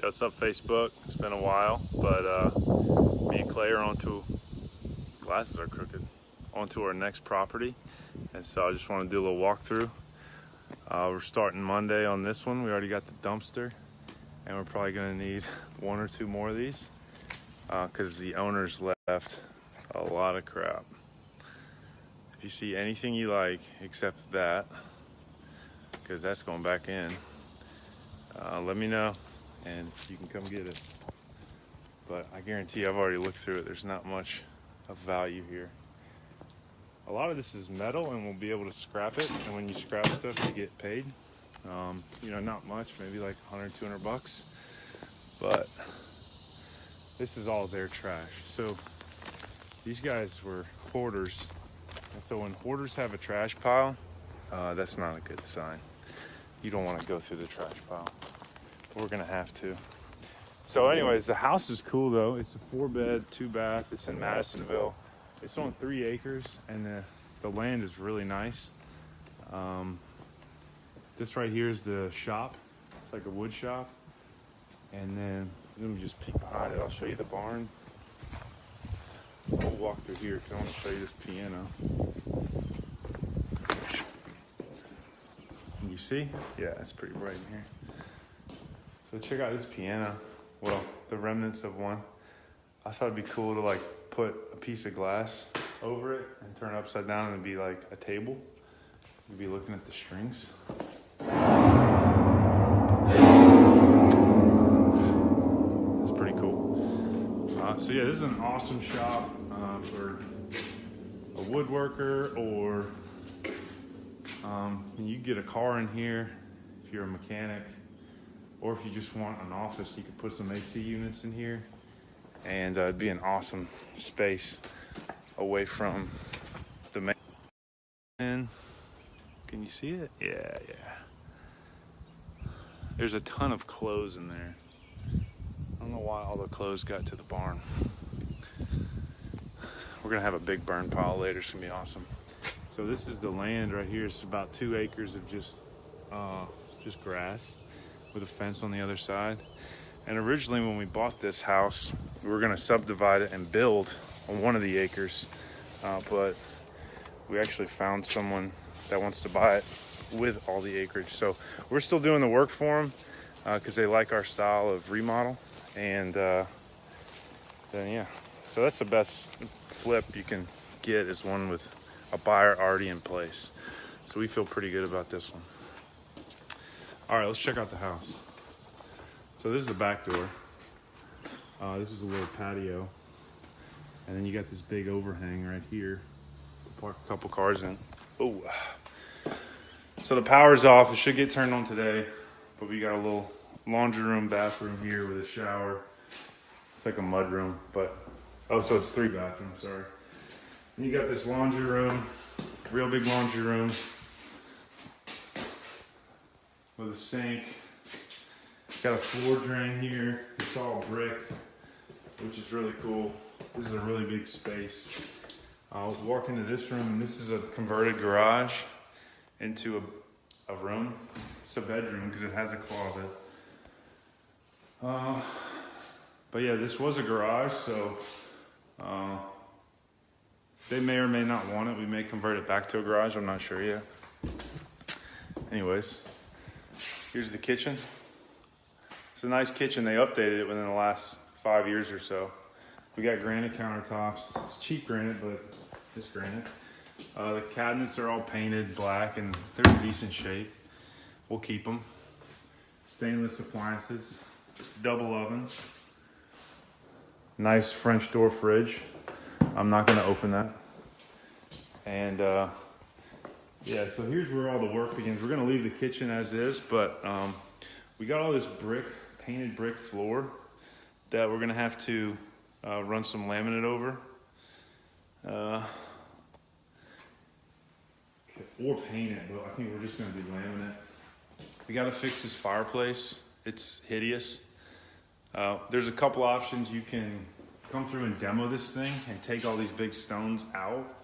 Yeah, what's up, Facebook? It's been a while, but me and Clay are glasses are crooked, onto our next property. And so I just want to do a little walkthrough. We're starting Monday on this one. We already got the dumpster, and we're probably gonna need one or two more of these because the owners left a lot of crap. If you see anything you like except that, because that's going back in, let me know and you can come get it. But I guarantee I've already looked through it. There's not much of value here. A lot of this is metal and we'll be able to scrap it. And when you scrap stuff, you get paid. You know, not much, maybe like 100, 200 bucks. But this is all their trash. So these guys were hoarders. And so when hoarders have a trash pile, that's not a good sign. You don't want to go through the trash pile. We're gonna have to. So anyways, the house is cool though. It's a 4-bed, 2-bath. It's in Madisonville. It's on 3 acres and the land is really nice. This right here is the shop. It's like a wood shop. And then let me just peek behind it. I'll show you the barn. We'll walk through here because I want to show you this piano. Can you see? Yeah, it's pretty bright in here. So check out this piano. Well, the remnants of one. I thought it'd be cool to like put a piece of glass over it and turn it upside down and it'd be like a table. You'd be looking at the strings. It's pretty cool. So yeah, this is an awesome shop for a woodworker, or you can get a car in here if you're a mechanic. Or if you just want an office, you could put some AC units in here, and it'd be an awesome space away from the main. Can you see it? Yeah. There's a ton of clothes in there. I don't know why all the clothes got to the barn. We're gonna have a big burn pile later. It's gonna be awesome. So this is the land right here. It's about 2 acres of just grass, with a fence on the other side. And originally when we bought this house, we were gonna subdivide it and build on one of the acres, but we actually found someone that wants to buy it with all the acreage. So we're still doing the work for them because they like our style of remodel. And then yeah, so that's the best flip you can get, is one with a buyer already in place. So we feel pretty good about this one. All right, let's check out the house. So this is the back door. This is a little patio. And then you got this big overhang right here to park a couple cars in. Oh. So the power's off. It should get turned on today. But we got a little laundry room, bathroom here with a shower. It's like a mud room, but, oh, so it's 3 bathrooms, sorry. And you got this laundry room, real big laundry room, with a sink. Got a floor drain here. It's all brick, which is really cool. This is a really big space. I'll walk into this room, and this is a converted garage into a room. It's a bedroom because it has a closet. But yeah, this was a garage, so they may or may not want it. We may convert it back to a garage. I'm not sure yet. Anyways. Here's the kitchen. It's a nice kitchen. They updated it within the last 5 years or so. We got granite countertops. It's cheap granite, but it's granite. The cabinets are all painted black and they're in decent shape. We'll keep them. Stainless appliances, double oven. Nice French door fridge. I'm not gonna open that. And yeah, so here's where all the work begins. We're gonna leave the kitchen as is, but we got all this painted brick floor that we're gonna have to run some laminate over. Or paint it, but I think we're just gonna do laminate. We gotta fix this fireplace. It's hideous. There's a couple options. You can come through and demo this thing and take all these big stones out.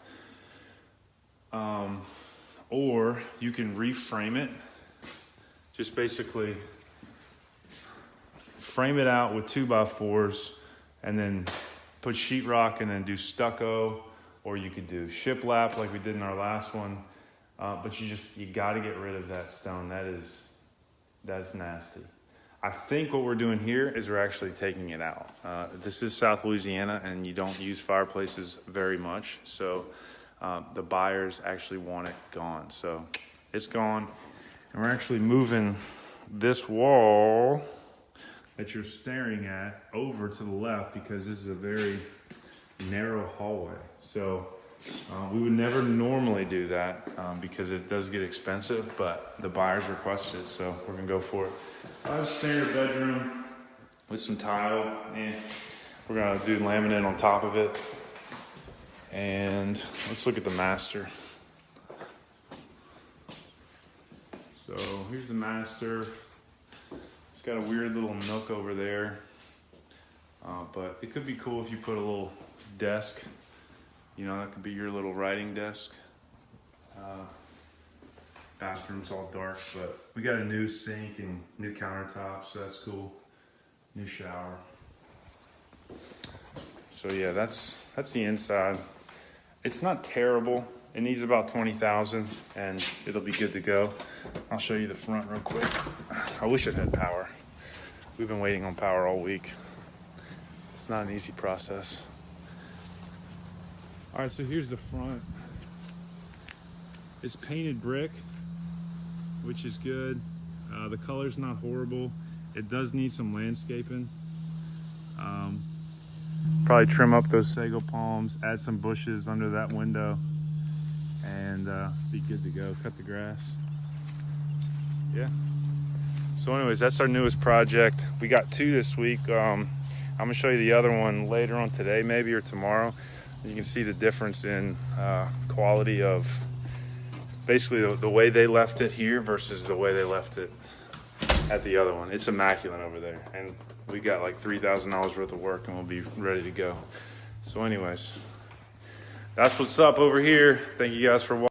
Or you can reframe it. Just basically frame it out with 2x4s and then put sheetrock and then do stucco, or you could do shiplap like we did in our last one. But you got to get rid of that stone. That's nasty. I think what we're doing here is we're actually taking it out. This is South Louisiana, and you don't use fireplaces very much. So the buyers actually want it gone. So it's gone. And we're actually moving this wall that you're staring at over to the left because this is a very narrow hallway. So we would never normally do that because it does get expensive, but the buyers requested it, so we're gonna go for it. I have a standard bedroom with some tile, and we're gonna do laminate on top of it. And let's look at the master. So here's the master. It's got a weird little nook over there, but it could be cool if you put a little desk. You know, that could be your little writing desk. Bathroom's all dark, but we got a new sink and new countertops, so that's cool. New shower. So yeah, that's the inside. It's not terrible. It needs about 20,000 and it'll be good to go. I'll show you the front real quick. I wish it had power. We've been waiting on power all week. It's not an easy process. All right, so here's the front. It's painted brick, which is good. The color's not horrible. It does need some landscaping. Probably trim up those sago palms, add some bushes under that window, and be good to go. Cut the grass. Yeah. So anyways, that's our newest project. We got 2 this week. I'm gonna show you the other one later on today, maybe, or tomorrow. You can see the difference in quality of basically the way they left it here versus the way they left it at the other one. It's immaculate over there, and we got like $3,000 worth of work, and we'll be ready to go. So anyways, that's what's up over here. Thank you guys for watching.